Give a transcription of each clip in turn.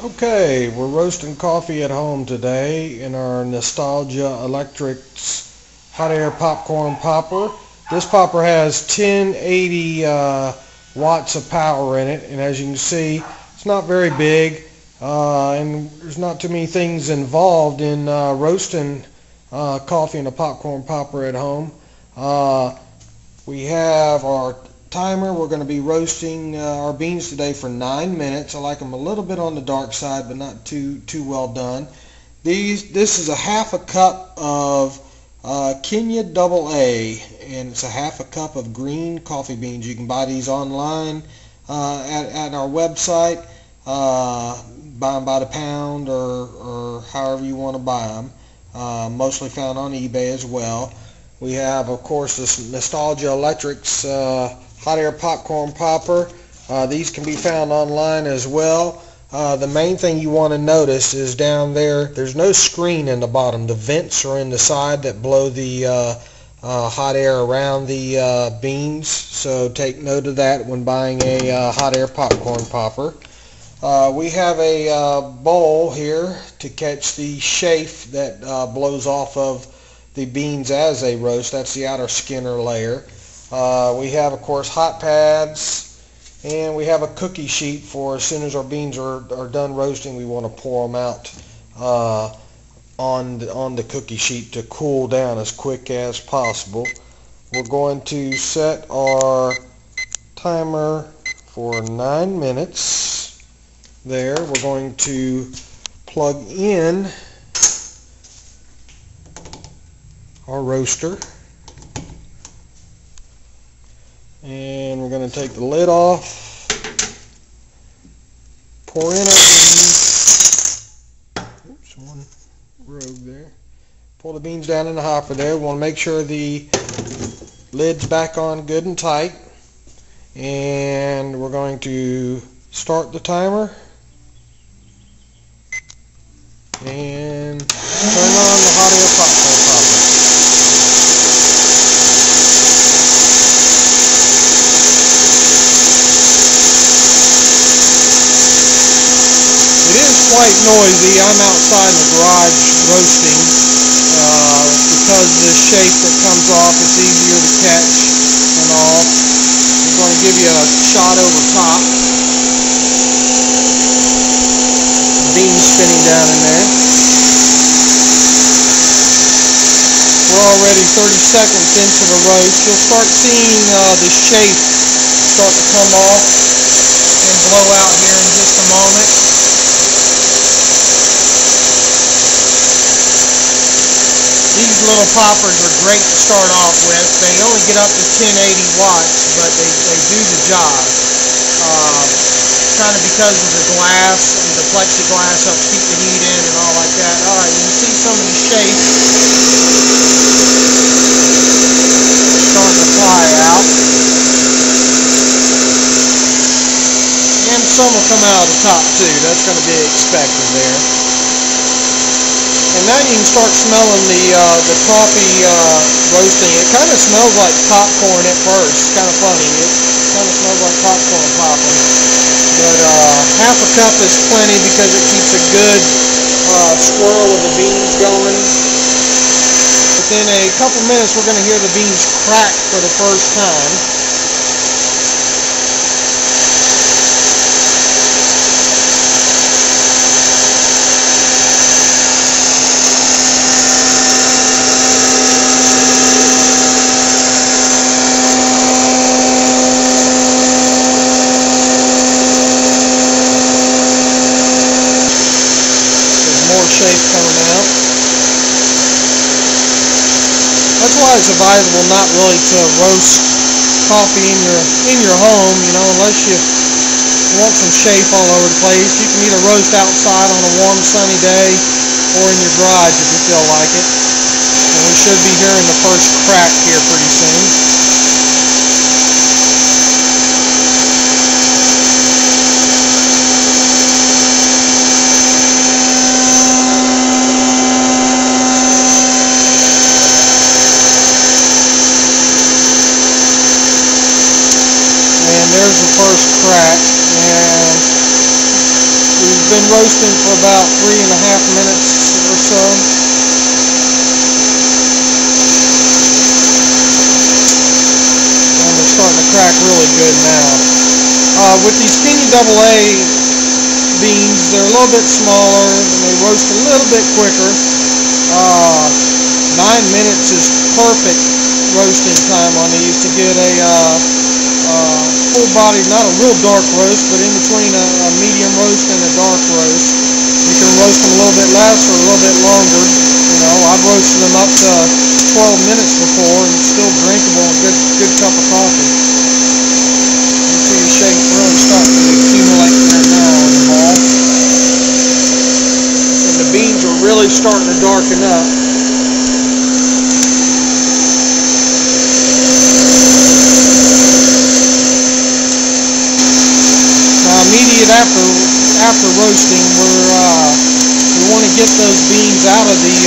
Okay, we're roasting coffee at home today in our Nostalgia Electrics hot air popcorn popper. This popper has 1080 watts of power in it, and as you can see, it's not very big, and there's not too many things involved in roasting coffee in a popcorn popper at home. We have our timer. We're going to be roasting our beans today for 9 minutes. I like them a little bit on the dark side, but not too well done. This is a half a cup of Kenya Double A, and it's a half a cup of green coffee beans. You can buy these online at our website. Buy them by the pound or however you want to buy them. Mostly found on eBay as well. We have, of course, this Nostalgia Electrics hot air popcorn popper. These can be found online as well. The main thing you want to notice is down there's no screen in the bottom. The vents are in the side that blow the hot air around the beans, so take note of that when buying a hot air popcorn popper. We have a bowl here to catch the chaff that blows off of the beans as they roast. That's the outer skin or layer. We have, of course, hot pads, and we have a cookie sheet for as soon as our beans are done roasting, we want to pour them out on the cookie sheet to cool down as quick as possible. We're going to set our timer for 9 minutes there. We're going to plug in our roaster, and we're going to take the lid off, pour in our beans. Oops, one rogue there. Pull the beans down in the hopper there. We want to make sure the lid's back on good and tight, and we're going to start the timer and turn on the hot air popcorn popper. It is quite noisy. I'm outside in the garage roasting. Because of the shape that comes off, it's easier to catch and all. I'm going to give you a shot over top. Beans spinning down in there. We're already 30 seconds into the roast. You'll start seeing the shape start to come off and blow out here in just a moment. These little poppers are great to start off with. They only get up to 1080 watts, but they do the job. Kind of because of the glass, the plexiglass helps keep the heat in and all like that. Alright, you can see some of the shape starting to fly out. And some will come out of the top too. That's going to be expected there. And now you can start smelling the coffee roasting. It kind of smells like popcorn at first. It's kind of funny. It kind of smells like popcorn popping. But half a cup is plenty because it keeps a good swirl of the beans going. Within a couple minutes, we're going to hear the beans crack for the first time. Shape coming out. That's why it's advisable not really to roast coffee in your home, unless you want some shape all over the place. You can either roast outside on a warm sunny day or in your garage if you feel like it. And we should be hearing the first crack here pretty soon. There's the first crack, and we've been roasting for about 3.5 minutes or so. And they're starting to crack really good now. With these Kenya AA beans, they're a little bit smaller and they roast a little bit quicker. 9 minutes is perfect roasting time on these to get a full body, not a real dark roast, but in between a medium roast and a dark roast. You can roast them a little bit less or a little bit longer. You know, I've roasted them up to 12 minutes before and it's still drinkable, a good cup of coffee. You see the shape's really starting to accumulate there now in the ball. And the beans are really starting to darken up. Immediate after roasting, we want to get those beans out of the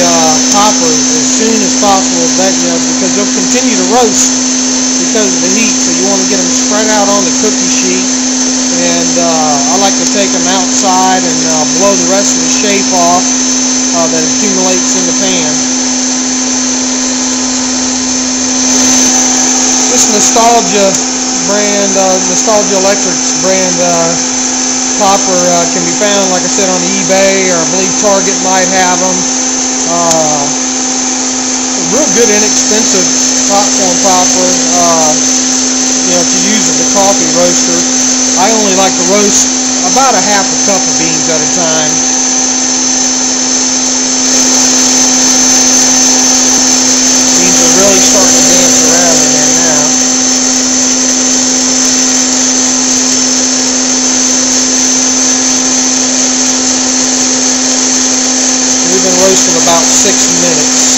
hopper as soon as possible. That, you know, because they'll continue to roast because of the heat. So you want to get them spread out on the cookie sheet. And I like to take them outside and blow the rest of the shape off that accumulates in the pan. This Nostalgia brand, Nostalgia Electrics brand popper can be found, like I said, on eBay, or I believe Target might have them. Real good, inexpensive popcorn popper, you know, to use as a coffee roaster. I only like to roast about a half a cup of beans at a time. Beans are really starting to dance around in there now. We've been roasting about 6 minutes.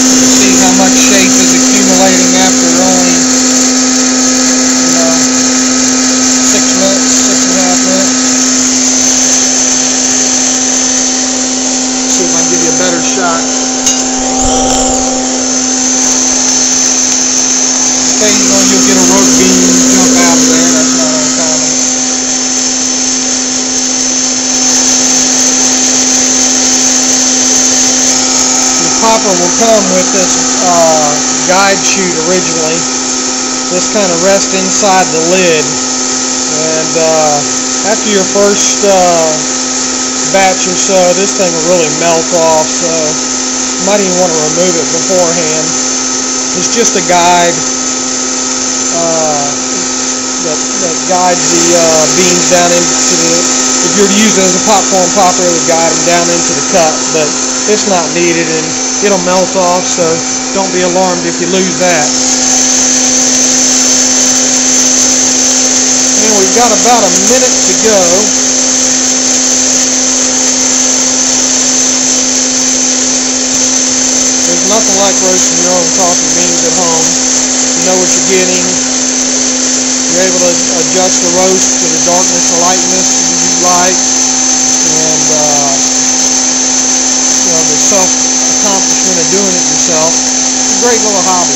You can see how much shape is accumulating after only, you know, 6 minutes, 6.5 minutes. See if I can give you a better shot. Occasionally you'll get a roast bean jump out of there. That's not uncommon. The popper will come with this guide chute originally. This kind of rests inside the lid. And after your first batch or so, this thing will really melt off. So you might even want to remove it beforehand. It's just a guide. That guides the beans down into the, if you were to use it as a popcorn popper, it would guide them down into the cup, but it's not needed and it'll melt off, so don't be alarmed if you lose that. And we've got about a minute to go. There's nothing like roasting your own coffee beans at home. You know what you're getting. You're able to adjust the roast to the darkness or lightness you like, and you know, the self-accomplishment of doing it yourself. It's a great little hobby.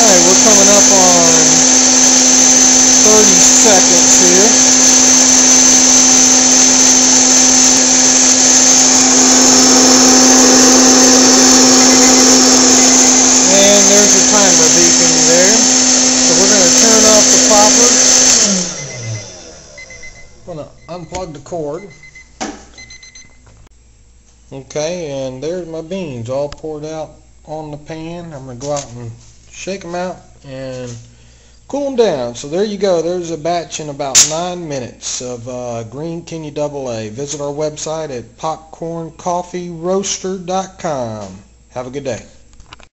Alright, we're coming up on 30 seconds here. And there's a timer beeping there. So we're going to turn off the popper. I'm going to unplug the cord. Okay, and there's my beans all poured out on the pan. I'm going to go out and shake them out and cool them down. So there you go. There's a batch in about 9 minutes of green Kenya AA. Visit our website at popcorncoffeeroaster.com. Have a good day.